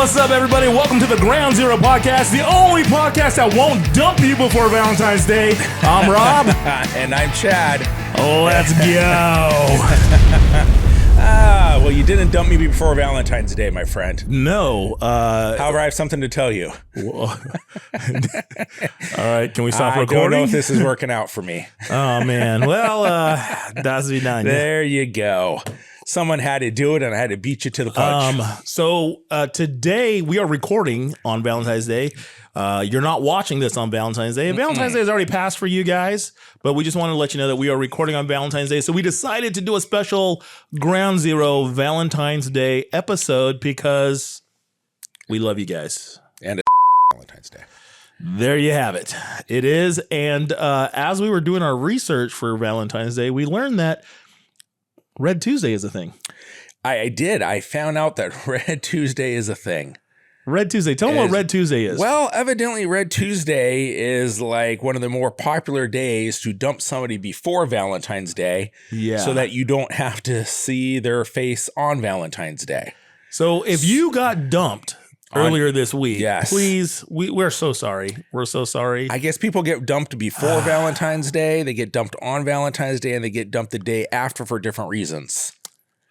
What's up, everybody? Welcome to the Ground Zero Podcast, the only podcast that won't dump you before Valentine's Day. I'm Rob. And I'm Chad. Let's go. Well, you didn't dump me before Valentine's Day, my friend. No. However, I have something to tell you. All right, can we stop recording? I don't know if this is working out for me. Oh, man. Well, that's be done. There you go. Someone had to do it, and I had to beat you to the punch. So today we are recording on Valentine's Day. You're not watching this on Valentine's Day. Valentine's Day has already passed for you guys, but we just wanted to let you know that we are recording on Valentine's Day. So we decided to do a special Ground Zero Valentine's Day episode because we love you guys. And Valentine's Day. There you have it. It is. And as we were doing our research for Valentine's Day, we learned that Red Tuesday is a thing. I did. I found out that Red Tuesday is a thing. Red Tuesday. Tell them what Red Tuesday is. Well, evidently Red Tuesday is like one of the more popular days to dump somebody before Valentine's Day. Yeah. So that you don't have to see their face on Valentine's Day. So if you got dumped earlier this week, yes. Please, we're so sorry. We're so sorry. I guess people get dumped before Valentine's Day, they get dumped on Valentine's Day, and they get dumped the day after for different reasons.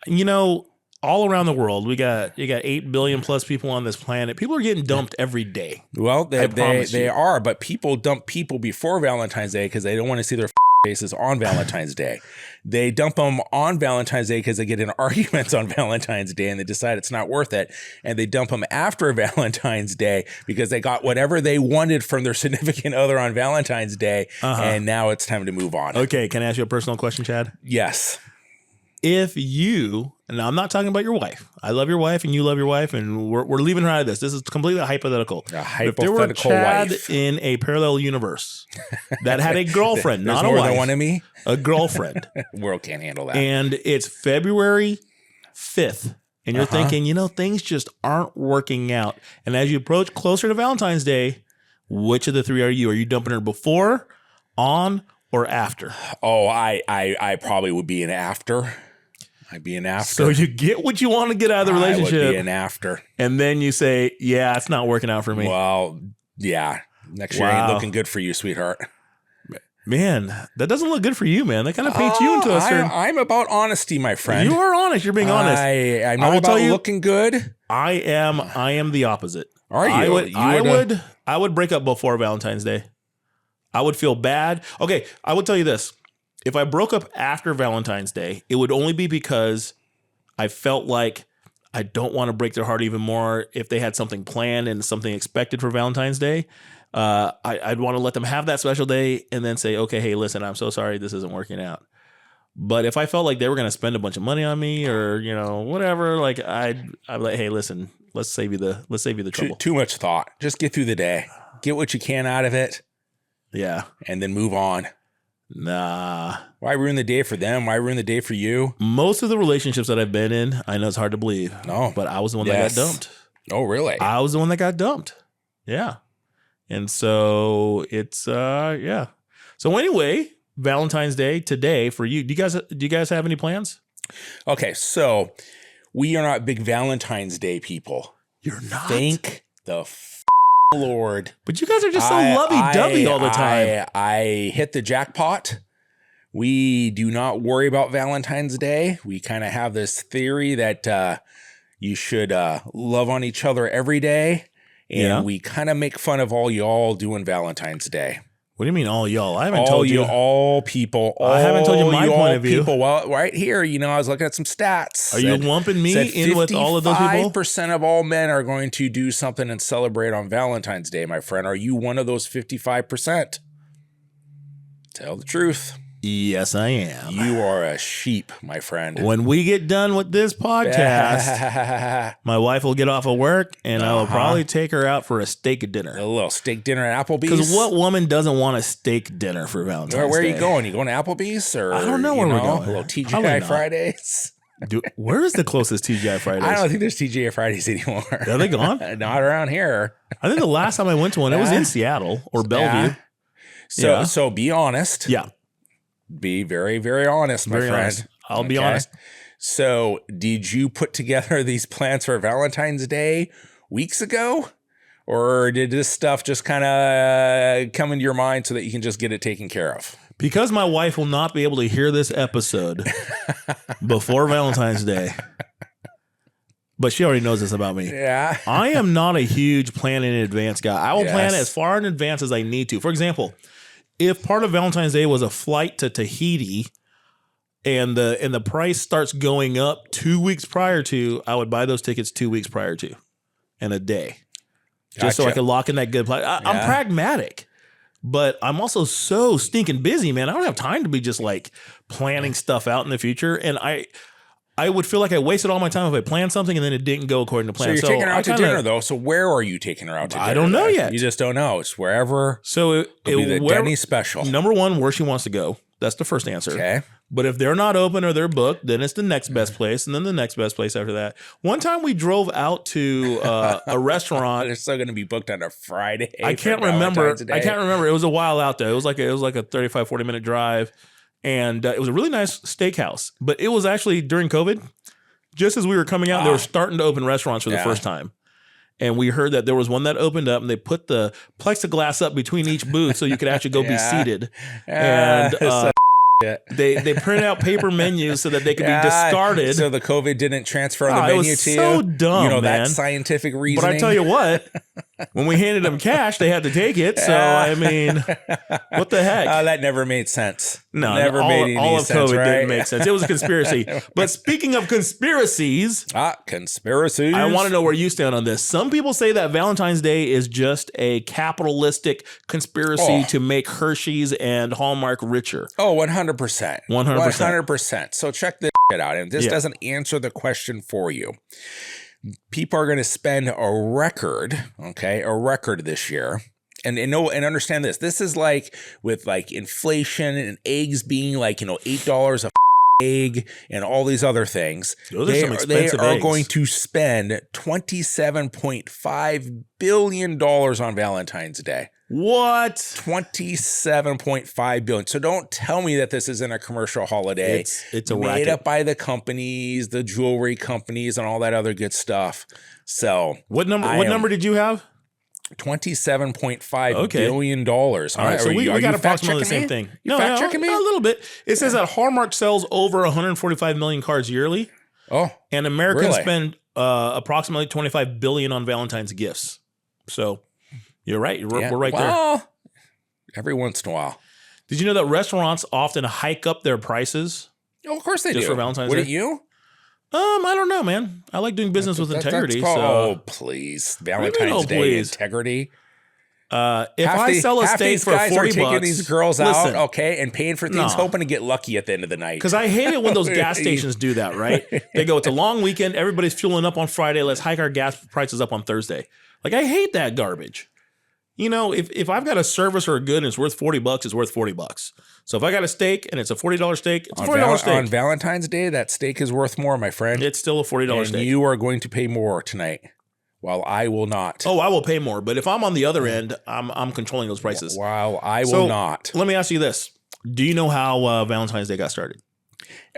You know, all around the world, you got 8 billion plus people on this planet. People are getting dumped every day. Well, they are, but people dump people before Valentine's Day because they don't want to see their faces on Valentine's Day. They dump them on Valentine's Day because they get in arguments on Valentine's Day and they decide it's not worth it. And they dump them after Valentine's Day because they got whatever they wanted from their significant other on Valentine's Day. And now it's time to move on. Okay. Can I ask you a personal question, Chad? Yes. If you, and I'm not talking about your wife. I love your wife and you love your wife, and we're leaving her out of this. This is completely hypothetical. A hypothetical if there were Chad wife in a parallel universe that had a girlfriend, not a more wife, than one of me, a girlfriend, world can't handle that. And it's February 5th, and you're thinking, you know, things just aren't working out. And as you approach closer to Valentine's Day, which of the three are you? Are you dumping her before, on, or after? Oh, I probably would be an after. I'd be an after. So you get what you want to get out of the relationship. I would be an after. And then you say, yeah, it's not working out for me. Well, yeah. Next year ain't looking good for you, sweetheart. Man, that doesn't look good for you, man. That kind of paints you into a certain... I'm about honesty, my friend. You are honest. You're being honest. I'm not about looking good. I am the opposite. Are you? I would break up before Valentine's Day. I would feel bad. Okay, I would tell you this. If I broke up after Valentine's Day, it would only be because I felt like I don't want to break their heart even more if they had something planned and something expected for Valentine's Day. I'd want to let them have that special day and then say, okay, hey, listen, I'm so sorry this isn't working out. But if I felt like they were going to spend a bunch of money on me or, you know, whatever, like I'd be like, hey, listen, let's save you the trouble. Too much thought. Just get through the day. Get what you can out of it. Yeah. And then move on. Nah. Why ruin the day for them? Why ruin the day for you? Most of the relationships that I've been in, I know it's hard to believe. No. But I was the one that got dumped. Oh, really? I was the one that got dumped. Yeah. And so it's yeah. So anyway, Valentine's Day today for you. Do you guys have any plans? Okay, so we are not big Valentine's Day people. You're not? Thank the Lord. But you guys are just so lovey-dovey all the time. I hit the jackpot. We do not worry about Valentine's Day. We kind of have this theory that you should love on each other every day. And we kind of make fun of all y'all doing Valentine's Day. What do you mean all y'all? I haven't told you. All people. I haven't told you my point of view. Well, right here, you know, I was looking at some stats. Are you lumping me in with all of those people? 55% of all men are going to do something and celebrate on Valentine's Day, my friend. Are you one of those 55%? Tell the truth. Yes, I am. You are a sheep, my friend. When we get done with this podcast, my wife will get off of work and I will probably take her out for a steak dinner. A little steak dinner at Applebee's? Because what woman doesn't want a steak dinner for Valentine's Day? Where are you going? You going to Applebe's? Or, I don't know where we're going. A little TGI Fridays? Where is the closest TGI Fridays? I don't think there's TGI Fridays anymore. Are they gone? Not around here. I think the last time I went to one, it was in Seattle or Bellevue. So be honest. Yeah. Be very, very honest, my friend. Honest. I'll be honest. So did you put together these plans for Valentine's Day, weeks ago? Or did this stuff just kind of come into your mind so that you can just get it taken care of? Because my wife will not be able to hear this episode before Valentine's Day. But she already knows this about me. Yeah. I am not a huge plan in advance guy. I will plan as far in advance as I need to. For example, if part of Valentine's Day was a flight to Tahiti and the price starts going up 2 weeks prior to, I would buy those tickets 2 weeks prior to and a day. Just so I could lock in that good price. I'm pragmatic. But I'm also so stinking busy, man. I don't have time to be just like planning stuff out in the future. And I would feel like I wasted all my time if I planned something and then it didn't go according to plan. So you're taking her out to dinner, though. So where are you taking her out to dinner? I don't know yet. You just don't know. It's wherever. So it be the Denny special. Number one, where she wants to go. That's the first answer. Okay. But if they're not open or they're booked, then it's the next best place, and then the next best place after that. One time we drove out to a restaurant. They're still going to be booked on a Friday. I can't remember. It was a while out there. It was like a 35, 40 minute drive, and it was a really nice steakhouse. But it was actually during COVID. Just as we were coming out, they were starting to open restaurants for the first time. And we heard that there was one that opened up and they put the plexiglass up between each booth so you could actually go be seated. And they printed out paper menus so that they could be discarded. So the COVID didn't transfer the menu to you. So dumb, you know, man. that scientific reasoning. But I tell you what, when we handed them cash, they had to take it. So, I mean, what the heck? That never made sense. No, never made any all of sense, COVID right? didn't make sense. It was a conspiracy. But speaking of conspiracies, conspiracies. I want to know where you stand on this. Some people say that Valentine's Day is just a capitalistic conspiracy to make Hershey's and Hallmark richer. Oh, 100%. 100%. So check this shit out. And this doesn't answer the question for you. People are going to spend a record this year. And understand this. This is like with like inflation and eggs being like, $8 a egg and all these other things. Those are some expensive They are eggs. going to spend $27.5 billion on Valentine's Day. What? $27.5 billion. So don't tell me that this isn't a commercial holiday. It's a made racket. up by the companies, the jewelry companies, and all that other good stuff. So what number did you have? $27.5 billion. All right, so we got approximately the same thing. You fact checking me? A little bit. It says that Hallmark sells over 145 million cards yearly. Oh, and Americans really? spend approximately 25 billion on Valentine's gifts. So you're right. We're right there. Every once in a while. Did you know that restaurants often hike up their prices? Oh, of course they do. Just for Valentine's Wouldn't Day? you? I don't know, man. I like doing business with integrity. Oh, please. Valentine's Day integrity. If I sell a steak for $40, are taking these girls out, listen, and paying for things, hoping to get lucky at the end of the night. Because I hate it when those gas stations do that, right? They go, it's a long weekend, everybody's fueling up on Friday, let's hike our gas prices up on Thursday. Like, I hate that garbage. If I've got a service or a good and it's worth $40, it's worth $40. So if I got a steak and it's a $40 steak, it's a $40 steak. On Valentine's Day, that steak is worth more, my friend. It's still a $40 steak. And you are going to pay more tonight, while I will not. Oh, I will pay more. But if I'm on the other end, I'm controlling those prices. While I will not. Let me ask you this. Do you know how Valentine's Day got started?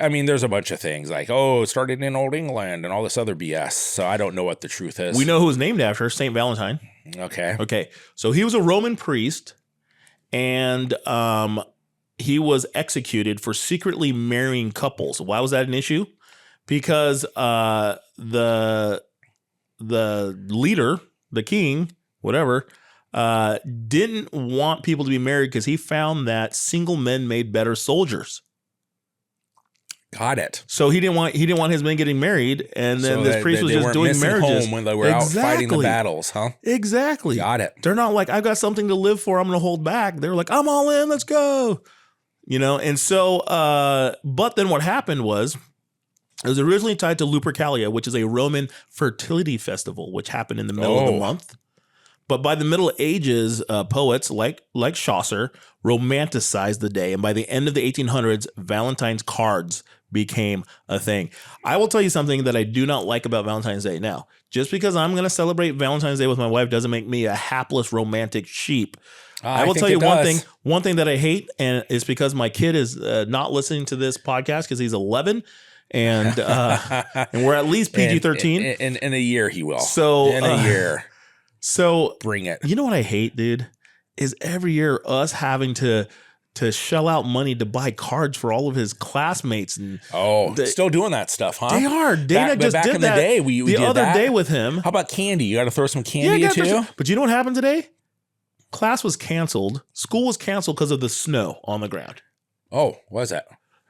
I mean, there's a bunch of things like, it started in Old England and all this other BS. So I don't know what the truth is. We know who was named after, St. Valentine. Okay. So he was a Roman priest, and he was executed for secretly marrying couples. Why was that an issue? Because the leader, the king, whatever, didn't want people to be married because he found that single men made better soldiers. Got it. So he didn't want his men getting married, and then this priest was just doing marriages home when they were out fighting the battles, huh? Exactly. Got it. They're not like, I've got something to live for, I'm going to hold back. They're like, I'm all in, let's go. And so, but then what happened was, it was originally tied to Lupercalia, which is a Roman fertility festival, which happened in the middle of the month. But by the Middle Ages, poets like Chaucer romanticized the day. And by the end of the 1800s, Valentine's cards became a thing. I will tell you something that I do not like about Valentine's Day. Now, just because I'm going to celebrate Valentine's Day with my wife doesn't make me a hapless romantic sheep. I will tell you one thing that I hate, and it's because my kid is not listening to this podcast because he's 11. and we're at least PG-13. In a year, he will. So in a year, so bring it. You know what I hate, dude, is every year us having to shell out money to buy cards for all of his classmates, and still doing that stuff, huh? They are. Dana just back did in that the day. We the did other that. day with him. How about candy? You got to throw some candy too. But you know what happened today? Class was canceled. School was canceled because of the snow on the ground. Oh, what was that?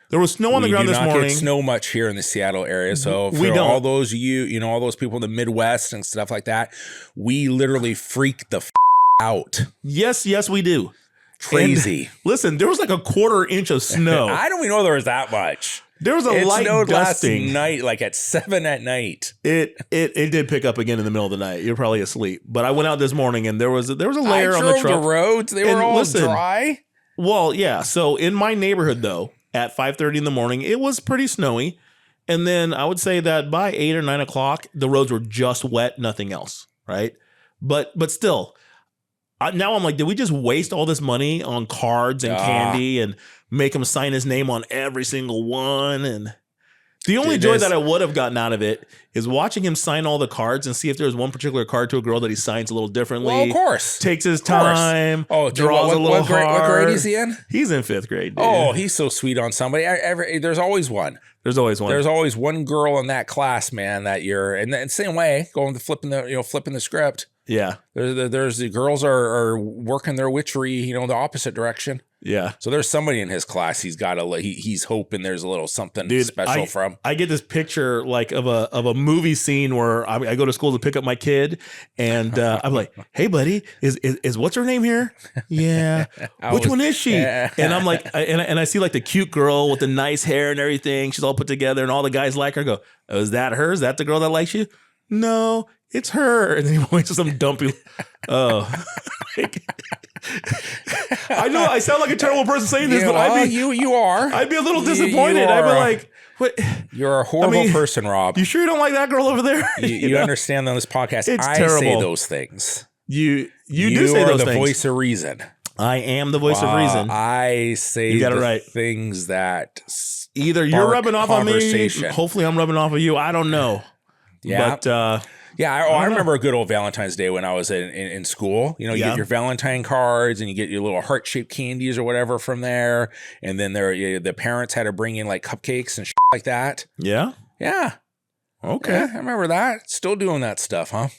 There was snow on the ground this morning. We do not get snow much here in the Seattle area. So for all those all those people in the Midwest and stuff like that, we literally freak the out. Yes, we do. Crazy. And listen, there was like a quarter inch of snow. I don't even know there was that much. There was a light snowed dusting last night, like at 7 at night. It did pick up again in the middle of the night. You're probably asleep, but I went out this morning and there was a layer on the truck. The roads, they were all dry. Well, yeah. So in my neighborhood, though, at 5:30 in the morning, it was pretty snowy, and then I would say that by 8 or 9 o'clock, the roads were just wet, nothing else, right? But still. Now I'm like, did we just waste all this money on cards and candy and make him sign his name on every single one? And the only joy that I would have gotten out of it is watching him sign all the cards and see if there's one particular card to a girl that he signs a little differently. Well, of course. Takes his time. Draws a little hard. What grade is he in? He's in 5th grade, dude. Oh, he's so sweet on somebody. There's always one. There's always one. There's always one girl in that class, man, that you're, and the same way, going to flipping the script. Yeah. There's the girls are working their witchery, the opposite direction. Yeah. So there's somebody in his class he's hoping there's a little something special from. I get this picture like of a movie scene where I go to school to pick up my kid, and I'm like, "Hey, buddy, is what's her name here? Yeah, which one is she?" And I'm like, and I see like the cute girl with the nice hair and everything. She's all put together, and all the guys like her. I go, "Oh, is that her? Is that the girl that likes you?" No, it's her. And then he points to some dumpy. Oh. I know I sound like a terrible person saying this, but you are. I'd be a little disappointed. I'd be like, "What? You're a horrible person, Rob. You sure you don't like that girl over there?" You understand on this podcast, it's I terrible. say those things. You do say those things. You are the voice of reason. I am the voice of reason. I say things that either you're rubbing off on me. Hopefully, I'm rubbing off of you. I don't know. Yeah. But I remember a good old Valentine's Day when I was in school. You get your Valentine cards and you get your little heart-shaped candies or whatever from there. And then the parents had to bring in like cupcakes and shit like that. Yeah? Yeah. Okay. Yeah, I remember that. Still doing that stuff, huh?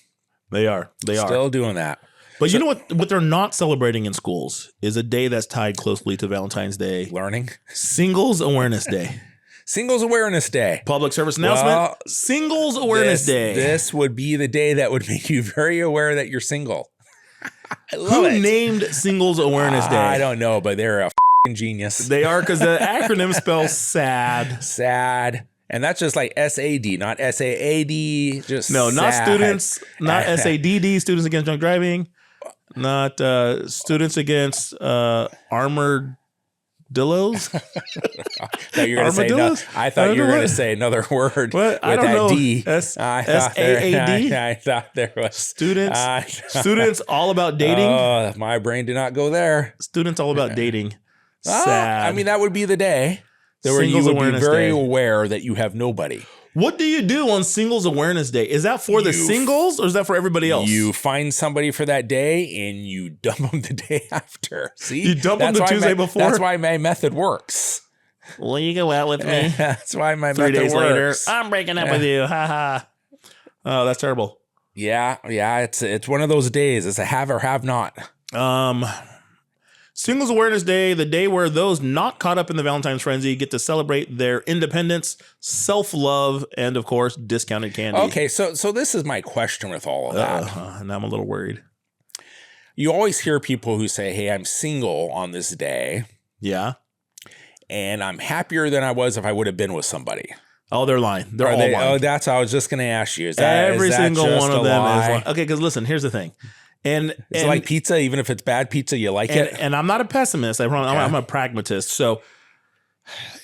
They are. Still doing that. But you know what they're not celebrating in schools is a day that's tied closely to Valentine's Day. Learning. Singles Awareness Day. Singles Awareness Day. Public service announcement. Singles Awareness Day. This would be the day that would make you very aware that you're single. I love Who it. named Singles Awareness Day? I don't know, but they're a genius. They are, because the acronym spells sad. Sad. And that's just like SAD, not SAAD. Just not sad. students, not SADD, Students Against Drunk Driving, not Students Against Armored Dillos. I thought you were going to say another word. What? I don't know. D. SAAD. I thought there was students all about dating. My brain did not go there. Students all about dating. Sad. I mean, that would be the day where you would be very aware that you have nobody. What do you do on Singles Awareness Day? Is that for the singles or is that for everybody else? You find somebody for that day and you dump them the day after. See? You dump them the Tuesday before? That's why my method works. Will you go out with me? That's why my 3 method days works. later, I'm breaking up with you. Ha ha. Oh, that's terrible. Yeah. It's one of those days. It's a have or have not. Singles Awareness Day, the day where those not caught up in the Valentine's frenzy get to celebrate their independence, self-love, and of course, discounted candy. Okay, so this is my question with all of that. And I'm a little worried. You always hear people who say, "Hey, I'm single on this day." Yeah. And I'm happier than I was if I would have been with somebody. Oh, they're lying. They're all lying. Oh, that's what I was just going to ask you. Every single one of them is lying. Okay, because listen, here's the thing. And it's like pizza, even if it's bad pizza, you like it. And I'm not a pessimist. I'm a pragmatist. So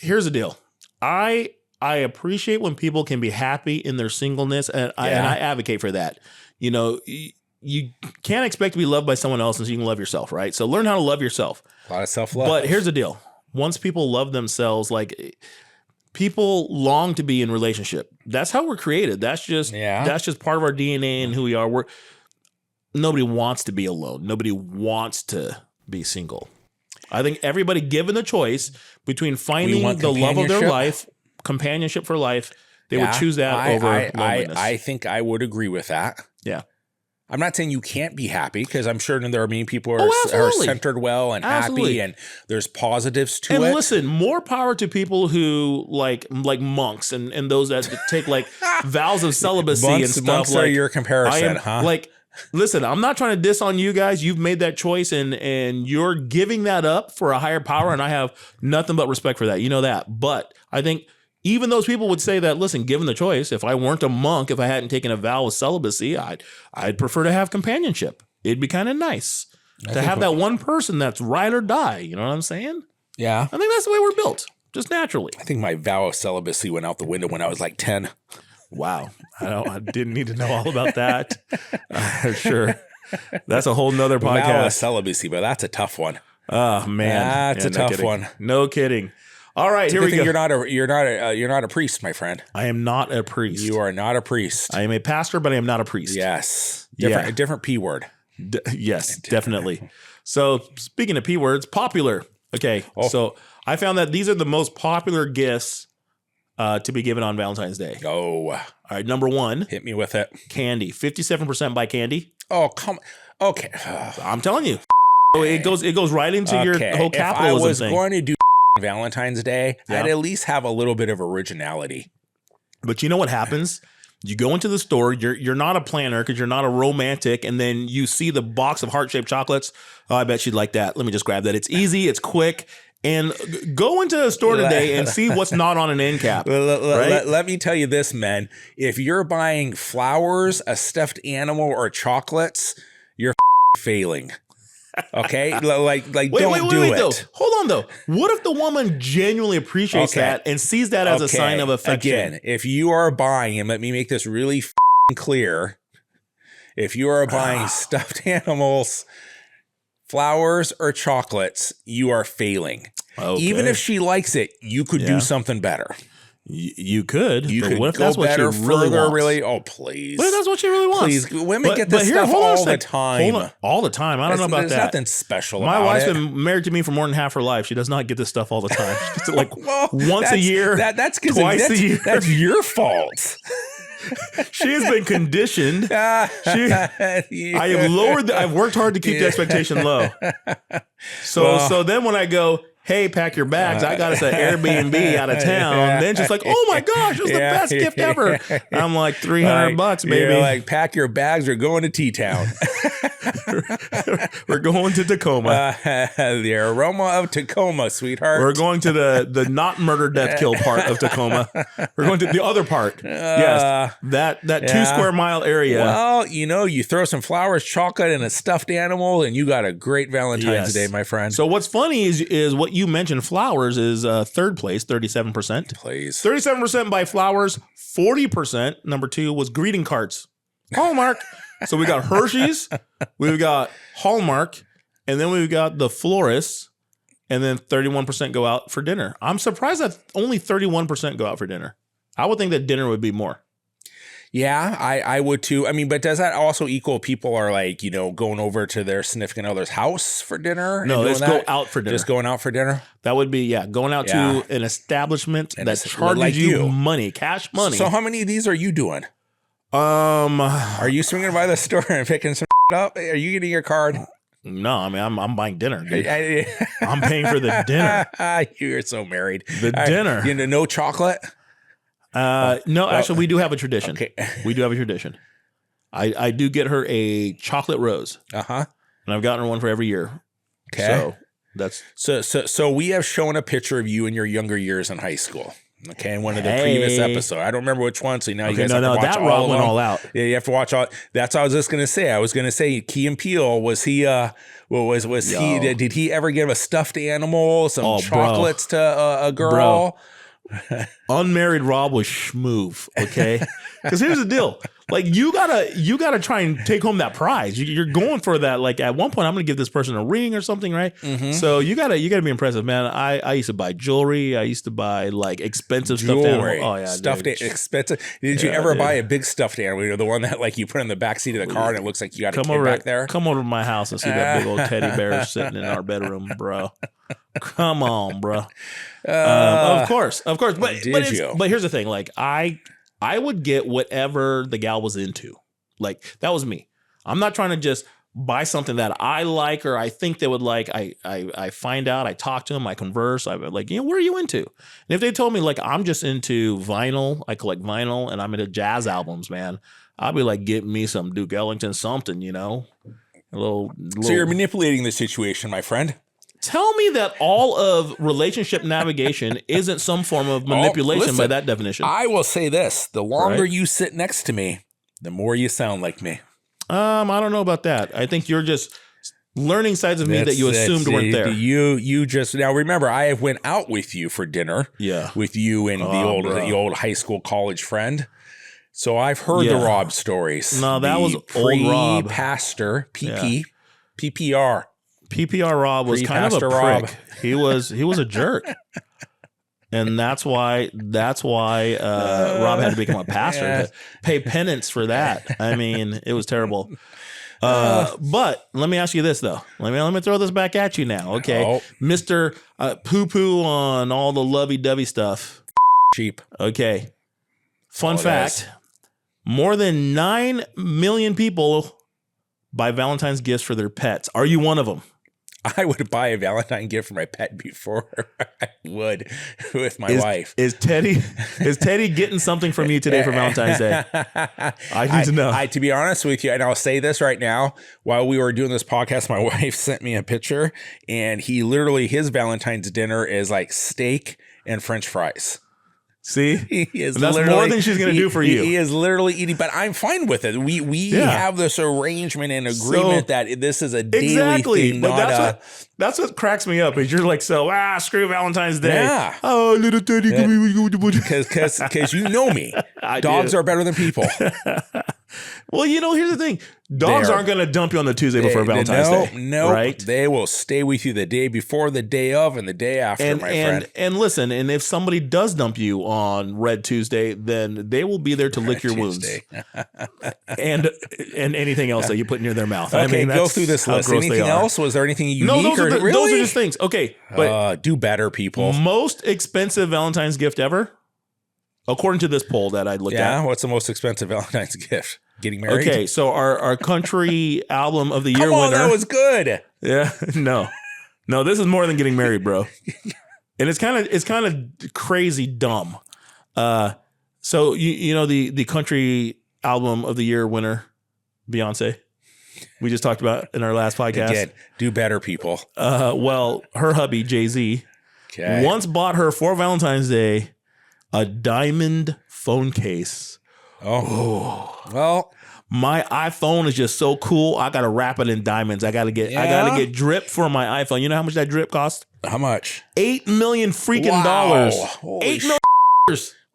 here's the deal. I appreciate when people can be happy in their singleness, and I advocate for that. You can't expect to be loved by someone else until you can love yourself, right? So learn how to love yourself. A lot of self-love. But here's the deal. Once people love themselves, like people long to be in relationship. That's how we're created. That's just part of our DNA and who we are. Nobody wants to be alone. Nobody wants to be single. I think everybody given the choice between finding the love of their life, companionship for life, they would choose that over loneliness. I think I would agree with that. Yeah. I'm not saying you can't be happy, because I'm sure there are many people who are centered well and happy, and there's positives to it. And listen, more power to people who like monks and those that take like vows of celibacy and stuff. Monks are your comparison, huh? Like, listen, I'm not trying to diss on you guys. You've made that choice and you're giving that up for a higher power, and I have nothing but respect for that. You know that. But I think even those people would say that, listen, given the choice, if I weren't a monk, if I hadn't taken a vow of celibacy, I'd prefer to have companionship. It'd be kind of nice to have that one person that's ride or die. You know what I'm saying? Yeah. I think that's the way we're built, just naturally. I think my vow of celibacy went out the window when I was like 10. Wow. I didn't need to know all about that. Sure. That's a whole nother podcast. Vow of celibacy, but that's a tough one. Oh, man. That's a tough one. No kidding. All right, here we go. You're not a priest, my friend. I am not a priest. You are not a priest. I am a pastor, but I am not a priest. Yes. A different P word. Yes, definitely. So speaking of P words, popular. Okay. So I found that these are the most popular gifts to be given on Valentine's Day. Oh. All right. Number one. Hit me with it. Candy. 57% buy candy. Oh, come. Okay. I'm telling you. It goes right into your whole capitalism if I was thing. going to do Valentine's Day, I'd at least have a little bit of originality. But you know what happens? You go into the store, you're not a planner because you're not a romantic, and then you see the box of heart-shaped chocolates. Oh, I bet she'd like that. Let me just grab that. It's easy, it's quick. And go into a store today and see what's not on an end cap. Right? Let me tell you this, man. If you're buying flowers, a stuffed animal, or chocolates, you're failing. Okay, like don't do it. Though. Hold on, though. What if the woman genuinely appreciates that and sees that as a sign of affection? Again, if you are buying, and let me make this really clear, if you are buying stuffed animals, flowers, or chocolates, you are failing. Okay. Even if she likes it, you could do something better. You could. You could what if go that's what better, she really further, wants? really. Oh, please. What if that's what she really wants? Please, women get this stuff all the time. Hold on. All the time. I don't know about that. There's nothing special about it. My wife's been married to me for more than half her life. She does not get this stuff all the time. She gets it like once a year. That's twice a year. That's your fault. She has been conditioned. I've worked hard to keep the expectation low. So then when I go, hey, pack your bags, I got us an Airbnb out of town. Then she's like, oh my gosh, it's the best gift ever. I'm like, $300, baby. You're like, pack your bags, we're going to T-Town. We're going to Tacoma. The aroma of Tacoma, sweetheart. We're going to the not murder, death, kill part of Tacoma. We're going to the other part. Yes, that 2 square mile area. Well, you throw some flowers, chocolate, and a stuffed animal, and you got a great Valentine's Day, my friend. So what's funny is what you mentioned, flowers is third place, 37%. Please. 37% by flowers, 40%. Number 2 was greeting cards. Hallmark. So we got Hershey's, we've got Hallmark, and then we've got the florists, and then 31% go out for dinner. I'm surprised that only 31% go out for dinner. I would think that dinner would be more. Yeah, I would too. I mean, but does that also equal people are like, going over to their significant other's house for dinner? No, let's go out for dinner. Just going out for dinner? That would be, going out to an establishment that charges you money, cash money. So how many of these are you doing? Are you swinging by the store and picking some up? Are you getting your card? No, I mean, I'm buying dinner, dude. I'm paying for the dinner. You're so married. The dinner. No chocolate? No, actually, we do have a tradition. Okay. We do have a tradition. I do get her a chocolate rose. Uh-huh. And I've gotten her one for every year. Okay. So that's so we have shown a picture of you in your younger years in high school. Okay, in one of the previous episodes. I don't remember which one, so now you guys have to watch that all of them. went all out. Yeah, you have to watch all. That's what I was just going to say. I was going to say Key and Peele, was he he did he ever give a stuffed animal, some chocolates to a girl? Bro. unmarried Rob was schmoove, okay? Because here's the deal. Like, you gotta try and take home that prize. You're going for that. Like, at one point, I'm gonna give this person a ring or something, right? Mm-hmm. So you gotta be impressive, man. I used to buy jewelry. I used to buy like expensive stuffed animal. Oh yeah, stuffed expensive. Did you ever buy a big stuffed animal? You know, the one that like you put in the back seat of the car and it looks like you got a kid back there. Come over to my house and see that big old teddy bear sitting in our bedroom, bro. Come on, bro. Of course. But here's the thing. Like, I would get whatever the gal was into. Like, that was me. I'm not trying to just buy something that I like or I think they would like. I find out, I talk to them, I converse. I'm like, what are you into? And if they told me, like, I'm just into vinyl, I collect vinyl, and I'm into jazz albums, man, I'd be like, get me some Duke Ellington something, a little. So you're manipulating the situation, my friend. Tell me that all of relationship navigation isn't some form of manipulation by that definition. I will say this. The longer you sit next to me, the more you sound like me. I don't know about that. I think you're just learning sides of me that you assumed weren't there. You just now remember I have went out with you for dinner. Yeah. With you and the old high school college friend. So I've heard the Rob stories. No, that was old Rob. Pastor PPR. PPR Rob was kind of a prick. Rob. He was a jerk. And that's why Rob had to become a pastor to pay penance for that. I mean, it was terrible. But let me ask you this though. Let me throw this back at you now. Okay. Mr. Poo-poo on all the lovey-dovey stuff. Cheap. Okay. Fun fact. More than 9 million people buy Valentine's gifts for their pets. Are you one of them? I would buy a Valentine gift for my pet before I would with my wife. Is Teddy getting something from you today for Valentine's Day? I need to know. To be honest with you, and I'll say this right now, while we were doing this podcast, my wife sent me a picture, and his Valentine's dinner is like steak and French fries. See, that's more than she's going to do for you. He is literally eating, but I'm fine with it. We have this arrangement and agreement that this is a daily thing. But that's what cracks me up is you're like, screw Valentine's Day. Yeah. Oh, little Teddy. Because you know me. Dogs are better than people. Well, here's the thing. Dogs aren't going to dump you on the Tuesday before Valentine's Day. No, right? They will stay with you the day before, the day of, and the day after, my friend. And listen, and if somebody does dump you on Red Tuesday, then they will be there to lick your wounds. and anything else that you put near their mouth. Okay, go through this list. Anything else? Was there anything unique? No, those are just things. Okay, but do better, people. Most expensive Valentine's gift ever, according to this poll that I looked at. Yeah, what's the most expensive Valentine's gift? Getting married? Okay, so our country album of the year winner. That was good. Yeah, no, this is more than getting married, bro. And it's kind of crazy dumb. So you know the country album of the year winner, Beyonce. We just talked about in our last podcast. Again, do better, people. Well, her hubby Jay-Z once bought her for Valentine's Day a diamond phone case. Oh. Well, my iPhone is just so cool. I gotta wrap it in diamonds. I gotta get drip for my iPhone. You know how much that drip cost? How much? $8 million freaking dollars. $8 million.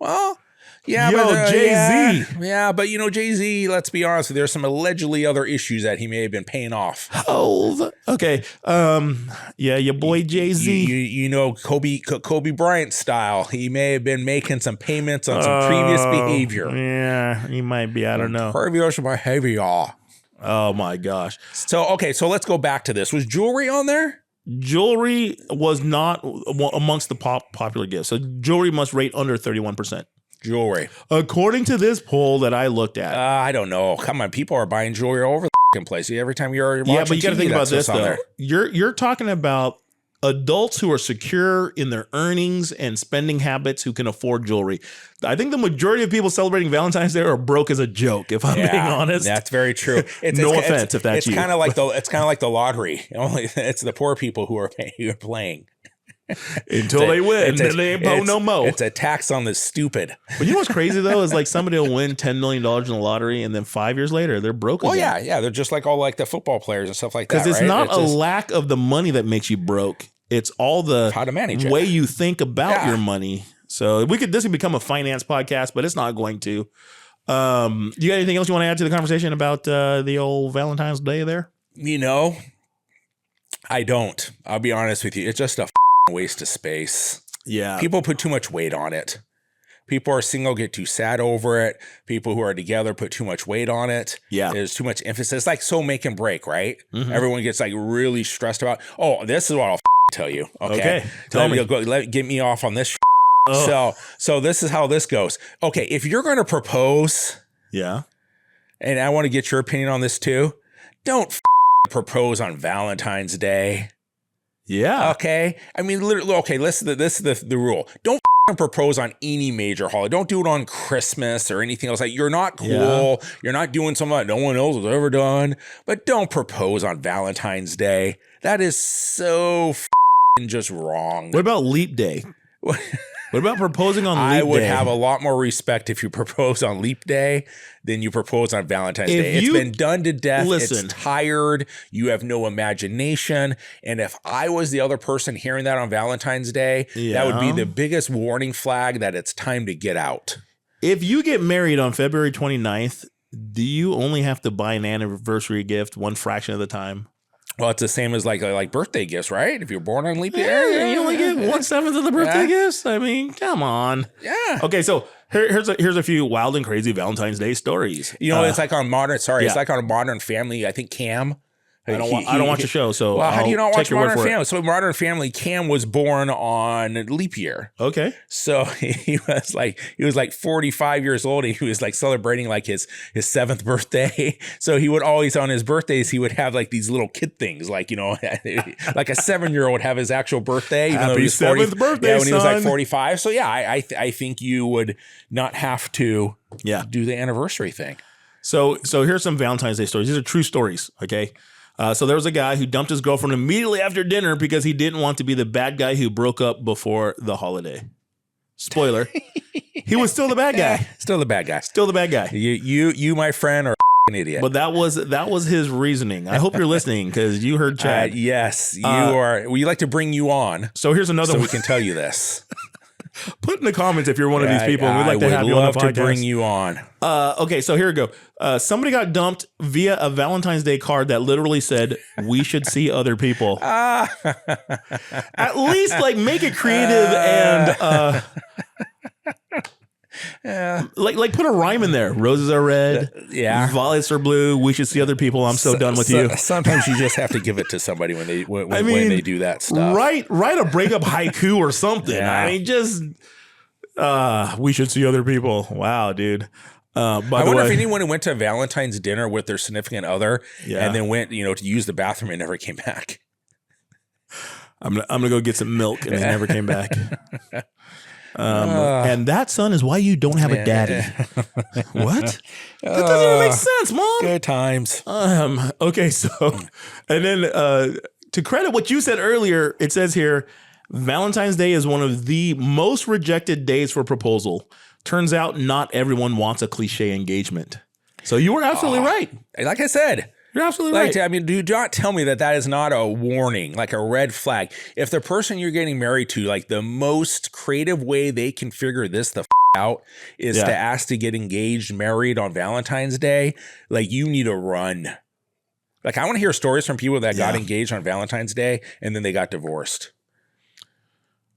Well, yeah, but Jay-Z. Yeah, but Jay-Z, let's be honest, there's some allegedly other issues that he may have been paying off. Oh, okay. Yeah, your boy Jay-Z. Kobe Bryant style. He may have been making some payments on some previous behavior. Yeah, he might be. I don't know. Previous behavior. Oh my gosh. So let's go back to this. Was jewelry on there? Jewelry was not amongst the popular gifts. So jewelry must rate under 31%. Jewelry. According to this poll that I looked at. I don't know. Come on, people are buying jewelry all over the place. Every time you're watching but you got to think about this, though. There. You're talking about adults who are secure in their earnings and spending habits who can afford jewelry. I think the majority of people celebrating Valentine's Day are broke as a joke, if I'm being honest. That's very true. No offense if that's you. It's kind of like the lottery. Only it's the poor people who are playing. Until they win, then they ain't no mo. It's a tax on the stupid. But you know what's crazy though is like somebody will win $10 million in the lottery, and then 5 years later they're broke. Well, yeah, they're just like all like the football players and stuff like that. Because it's not a lack of the money that makes you broke; it's all the how to manage way you think about your money. So this could become a finance podcast, but it's not going to. You got anything else you want to add to the conversation about the old Valentine's Day there? I don't. I'll be honest with you. It's just a waste of space. Yeah. People put too much weight on it. People who are single get too sad over it. People who are together put too much weight on it. Yeah. There's too much emphasis. Like so make and break, right? Mm-hmm. Everyone gets like really stressed about, oh, this is what I'll tell you. Okay. Tell me. Get me off on this. So this is how this goes. Okay. If you're going to propose. Yeah. And I want to get your opinion on this too. Don't propose on Valentine's Day. Yeah. Okay. I mean, literally. Okay. This is the rule. Don't propose on any major holiday. Don't do it on Christmas or anything else. Like you're not cool. Yeah. You're not doing something that no one else has ever done. But don't propose on Valentine's Day. That is so just wrong. What about Leap Day? What about proposing on Leap Day? I would have a lot more respect if you propose on Leap Day than you propose on Valentine's Day. It's been done to death. It's tired. You have no imagination. And if I was the other person hearing that on Valentine's Day, that would be the biggest warning flag that it's time to get out. If you get married on February 29th, do you only have to buy an anniversary gift one fraction of the time? Well, it's the same as like birthday gifts, right? If you're born on leap year, you only get 1/7 of the birthday gifts. I mean, come on. Yeah. Okay, so here's a few wild and crazy Valentine's Day stories. It's like on Modern. Sorry, it's like on a Modern Family. I think Cam. I don't watch the show, so well, how do you not watch Modern Family? So Modern Family, Cam was born on leap year. Okay, so he was like 45 years old, and he was like celebrating like his 7th birthday. So he would always on his birthdays he would have like these little kid things, like like a 7-year-old would have his actual birthday, even though he was 7th birthday, when he was like 45. So yeah, I think you would not have to do the anniversary thing. So here's some Valentine's Day stories. These are true stories. Okay. So there was a guy who dumped his girlfriend immediately after dinner because he didn't want to be the bad guy who broke up before the holiday. Spoiler. He was still the bad guy. Still the bad guy. Still the bad guy. You, my friend, are an idiot. But that was his reasoning. I hope you're listening because you heard Chad. Yes, you are. We like to bring you on. So here's another so one. we can tell you this. Put in the comments if you're one of these people. We'd like to have you on the podcast. I would love to bring you on. Okay, so here we go. Somebody got dumped via a Valentine's Day card that literally said, "We should see other people." At least make it creative and like put a rhyme in there. Roses are red. Violets are blue. We should see other people. I'm so done with you. Sometimes you just have to give it to somebody when they do that stuff. Write a breakup haiku or something. I mean, just we should see other people. Wow, dude. I wonder if anyone who went to a Valentine's dinner with their significant other and then went, to use the bathroom and never came back. I'm gonna go get some milk and they never came back. And that, son, is why you don't have a daddy. What? That doesn't even make sense, Mom. Good times. Okay, so, and then to credit what you said earlier, it says here, Valentine's Day is one of the most rejected days for proposal. Turns out not everyone wants a cliche engagement. So you were absolutely right. Like I said. You're absolutely right. I mean, do not tell me that is not a warning, like a red flag. If the person you're getting married to, like the most creative way they can figure this out is to ask to get engaged, married on Valentine's Day, like you need to run. Like I want to hear stories from people that got engaged on Valentine's Day and then they got divorced.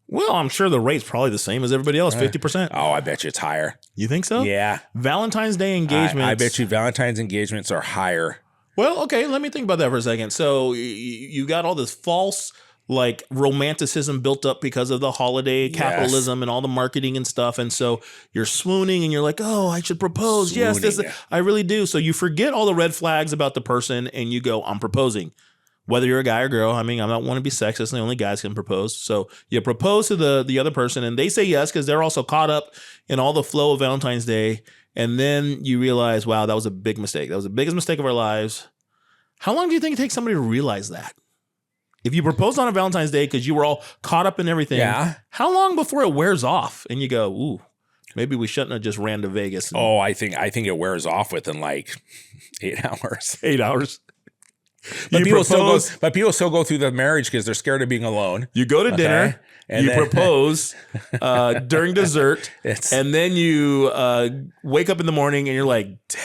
Well, I'm sure the rate's probably the same as everybody else, 50%. Oh, I bet you it's higher. You think so? Yeah. Valentine's Day engagements. I bet you Valentine's engagements are higher. Well, okay, let me think about that for a second. So you got all this false romanticism built up because of the holiday capitalism and all the marketing and stuff. And so you're swooning and you're like, oh, I should propose. Swooning. Yes, I really do. So you forget all the red flags about the person and you go, I'm proposing. Whether you're a guy or girl, I mean, I don't want to be sexist and only guys can propose. So you propose to the other person and they say yes because they're also caught up in all the flow of Valentine's Day. And then you realize, wow, that was a big mistake. That was the biggest mistake of our lives. How long do you think it takes somebody to realize that? If you proposed on a Valentine's Day because you were all caught up in everything, how long before it wears off and you go, ooh, maybe we shouldn't have just ran to Vegas? I think it wears off within like 8 hours. 8 hours. But You people propose. still go through the marriage because they're scared of being alone. You go to dinner. And you then- propose during dessert, It's- and then you wake up in the morning and you're like, dang.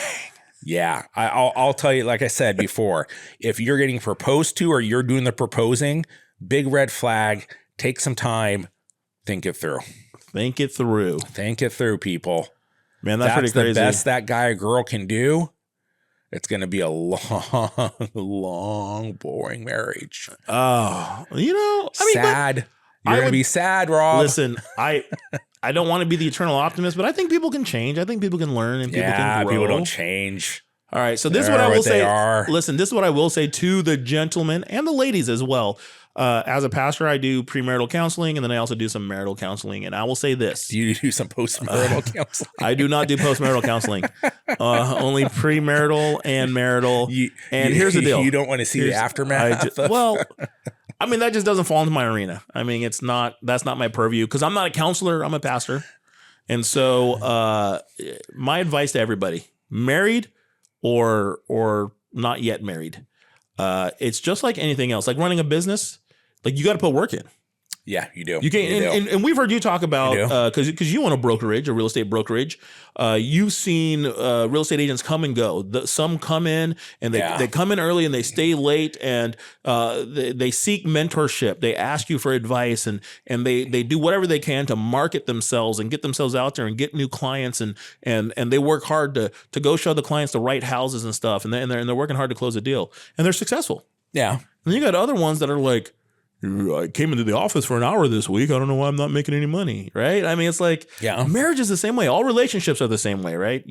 Yeah, I'll tell you, like I said before, if you're getting proposed to or you're doing the proposing, big red flag, take some time, think it through. Think it through. Think it through, people. Man, that's pretty crazy. The best that guy or girl can do. It's going to be a long, long, boring marriage. Oh, I mean, sad. You're going to be sad, Rob. Listen, I don't want to be the eternal optimist, but I think people can change. I think people can learn and people can grow. People don't change. All right, so this is what I will say. Listen, this is what I will say to the gentlemen and the ladies as well. As a pastor, I do premarital counseling, and then I also do some marital counseling. And I will say this: do you do some postmarital counseling? I do not do postmarital counseling. Only premarital and marital. Here's the deal: you don't want to see the aftermath. I mean, that just doesn't fall into my arena. I mean, that's not my purview because I'm not a counselor. I'm a pastor, and so my advice to everybody: married or not yet married. It's just like anything else, like running a business. Like you got to put work in. Yeah, you do. You can't, and we've heard you talk about because you own a brokerage, a real estate brokerage. You've seen real estate agents come and go. Some come in and they come in early and they stay late, and they seek mentorship. They ask you for advice, and they do whatever they can to market themselves and get themselves out there and get new clients, and they work hard to go show the clients the right houses and stuff, and they're working hard to close a deal, and they're successful. Yeah. And then you got other ones that are like, I came into the office for an hour this week. I don't know why I'm not making any money, right? I mean, it's like marriage is the same way. All relationships are the same way, right?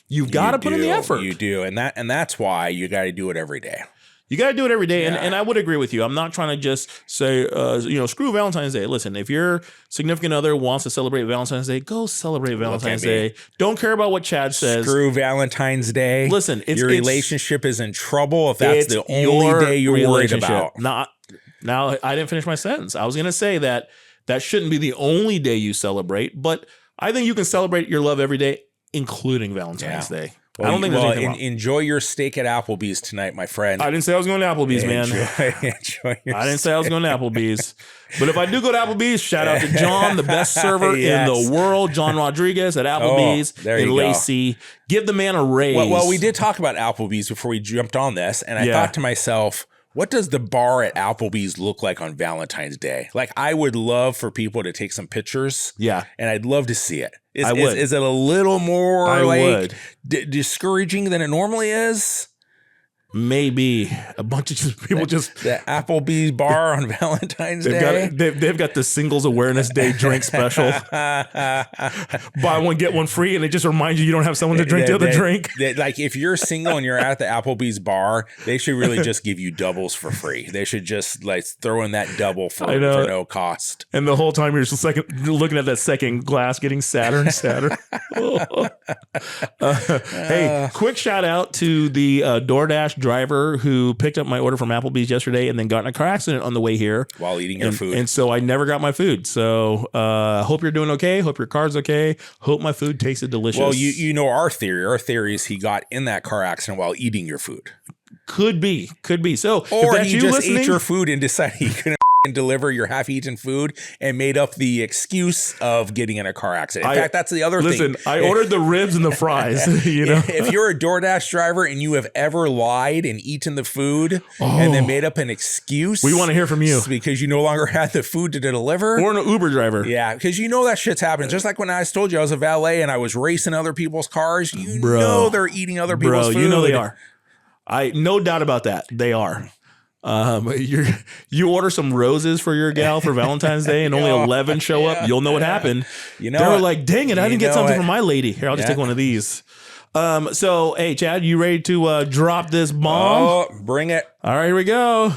You've got to put in the effort. You do, and that's why you got to do it every day. You got to do it every day, and I would agree with you. I'm not trying to just say, screw Valentine's Day. Listen, if your significant other wants to celebrate Valentine's Day, go celebrate Valentine's Day. Don't care about what Chad says. Screw Valentine's Day. Listen, your relationship is in trouble if that's the only day you're worried about. Now, I didn't finish my sentence. I was going to say that shouldn't be the only day you celebrate, but I think you can celebrate your love every day, including Valentine's Day. Well, I don't think there's anything wrong. Enjoy your steak at Applebee's tonight, my friend. I didn't say I was going to Applebee's, man. Enjoy I didn't say I was going to Applebee's. But if I do go to Applebee's, shout out to John, the best server in the world, John Rodriguez at Applebee's in Lacey. Give the man a raise. Well, we did talk about Applebee's before we jumped on this, and I thought to myself, what does the bar at Applebee's look like on Valentine's Day? Like, I would love for people to take some pictures. Yeah. And I'd love to see it. Is it a little more discouraging than it normally is? Maybe a bunch of people the Applebee's bar on Valentine's Day. They've got the Singles Awareness Day drink special. Buy one, get one free. And it just reminds you don't have someone to drink the other drink. Like if you're single and you're at the Applebee's bar, they should really just give you doubles for free. They should just like throw in that double for no cost. And the whole time you're just looking at that second glass getting sadder and sadder. Hey, quick shout out to the DoorDash driver who picked up my order from Applebee's yesterday and then got in a car accident on the way here while eating your food. And so I never got my food. So hope you're doing okay. Hope your car's okay. Hope my food tasted delicious. Well, you know our theory. Our theory is he got in that car accident while eating your food. Could be. So, or he just ate your food and decided he couldn't deliver your half-eaten food and made up the excuse of getting in a car accident. In fact, that's the other thing. Listen, I ordered the ribs and the fries. If you're a DoorDash driver and you have ever lied and eaten the food and then made up an excuse, we want to hear from you because you no longer had the food to deliver. Or an Uber driver. Yeah, because that shit's happening. Just like when I told you I was a valet and I was racing other people's cars, know they're eating other people's food. You know they are. No doubt about that. They are. You order some roses for your gal for Valentine's Day and only 11 show up. You'll know what happened. They were like, dang it, I didn't get something for my lady. Here, I'll just take one of these. So, hey, Chad, you ready to drop this bomb? Oh, bring it. All right, here we go.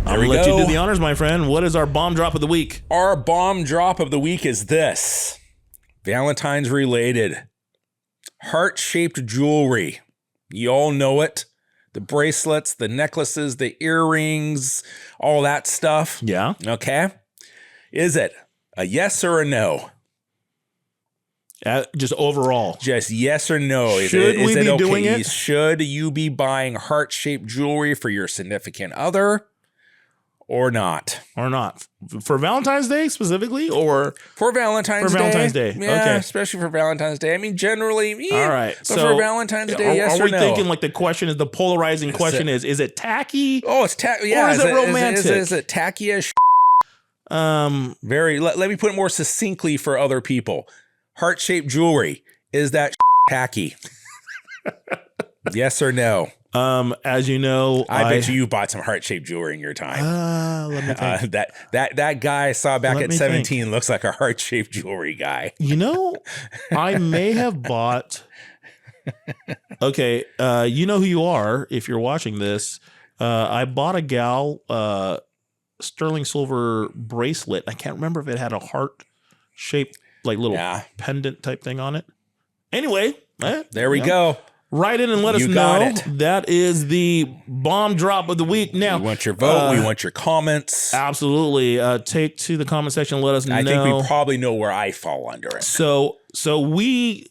I'm going to let you do the honors, my friend. What is our bomb drop of the week? Our bomb drop of the week is this. Valentine's related. Heart-shaped jewelry. You all know it. The bracelets, the necklaces, the earrings, all that stuff. Yeah. Okay. Is it a yes or a no? Just overall. Just yes or no. Should we be doing it? Should you be buying heart-shaped jewelry for your significant other or not? Or not. For Valentine's Day specifically, or? For Valentine's Day. Yeah, okay. Especially for Valentine's Day. I mean, generally, yeah. All right. But for Valentine's Day, yes or no? Are we thinking like the question is, the polarizing question is it tacky? Oh, it's tacky. Yeah. Or is it romantic? Is it tacky as let me put it more succinctly for other people. Heart-shaped jewelry, is that tacky? Yes or no? As you know, I bet you bought some heart-shaped jewelry in your time. Let me think. That guy I saw back at 17 looks like a heart-shaped jewelry guy. You know, I may have bought. Okay, you know who you are if you're watching this. I bought a gal sterling silver bracelet. I can't remember if it had a heart-shaped like little pendant type thing on it. Anyway, there we go. Write in and let us know. That is the bomb drop of the week. Now, we want your vote. We want your comments. Absolutely. Take to the comment section and let us know. I think we probably know where I fall under it. So we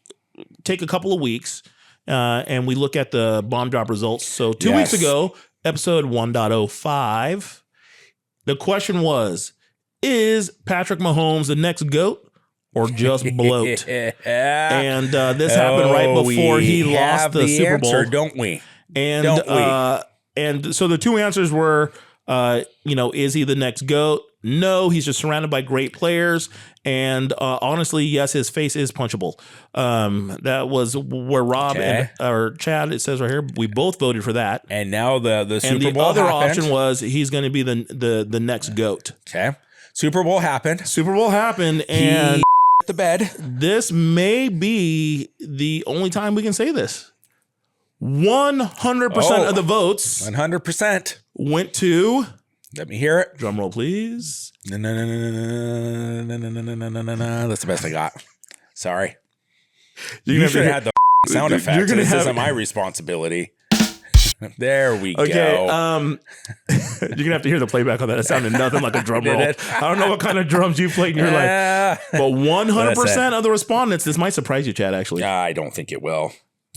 take a couple of weeks and we look at the bomb drop results. So 2 weeks ago, episode 1.05, the question was, is Patrick Mahomes the next GOAT? Or just bloat. And this happened right before he lost the Super Bowl. Answer, don't we? And so the two answers were, is he the next GOAT? No, he's just surrounded by great players. And honestly, yes, his face is punchable. That was where Rob or Chad, it says right here, we both voted for that. And now the Super Bowl other happened. option was he's going to be the next GOAT. Okay. Super Bowl happened. And the bed. This may be the only time we can say this. 100% of the votes 100% went to. Let me hear it. Drum roll, please. No. That's the best I got. Sorry. You should have had the sound effects. This isn't my responsibility. There we go. You're gonna have to hear the playback on that. It sounded nothing like a drum roll. I don't know what kind of drums you played in your life, but 100% of the respondents. This might surprise you, Chad. Actually, I don't think it will.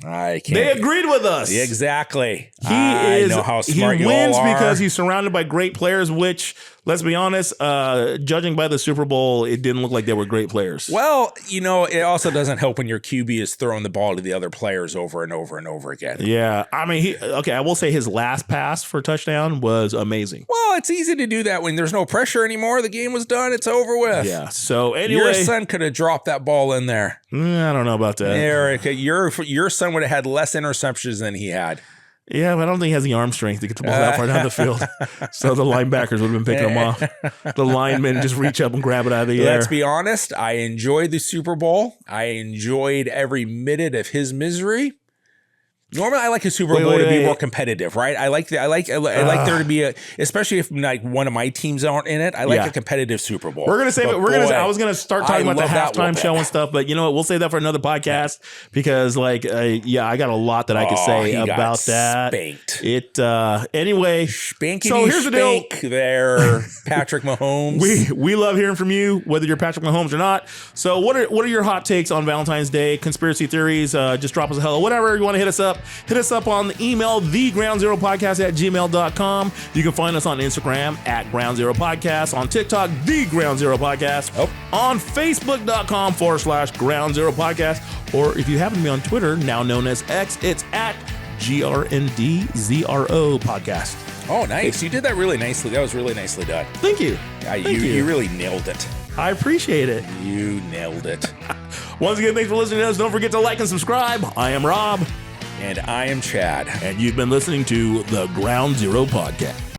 I can't. They agreed with us. Exactly. I know how smart you all are. He wins because he's surrounded by great players, which, let's be honest, judging by the Super Bowl, it didn't look like they were great players. Well, it also doesn't help when your QB is throwing the ball to the other players over and over and over again. Yeah. I mean, I will say his last pass for a touchdown was amazing. Well, it's easy to do that when there's no pressure anymore. The game was done. It's over with. Yeah. So anyway. Your son could have dropped that ball in there. I don't know about that. Eric, your son would have had less interceptions than he had. Yeah, but I don't think he has the arm strength to get the ball that far down the field. So the linebackers would have been picking him off. The linemen just reach up and grab it out of the air. Let's be honest. I enjoyed the Super Bowl. I enjoyed every minute of his misery. Normally, I like a Super Bowl to be more competitive, right? I like there to be especially if like one of my teams aren't in it. I like a competitive Super Bowl. We're gonna save it. I was gonna start talking about the halftime show and stuff, but you know what? We'll save that for another podcast because, I got a lot that I could say about that. Spanked. Anyway. Spankity. So here's the deal. There, Patrick Mahomes. We love hearing from you, whether you're Patrick Mahomes or not. So what are your hot takes on Valentine's Day? Conspiracy theories? Just drop us a hello, whatever you want to hit us up. Hit us up on the email, thegroundzero.podcast@gmail.com. You can find us on Instagram @groundzero podcast, on TikTok, the Ground Zero Podcast, on Facebook.com/Ground Zero Podcast, or if you happen to be on Twitter, now known as X, it's @GRNDZRO Podcast. Oh, nice. You did that really nicely. That was really nicely done. Thank you. You really nailed it. I appreciate it. You nailed it. Once again, thanks for listening to us. Don't forget to like and subscribe. I am Rob. And I am Chad. And you've been listening to the Ground Zero Podcast.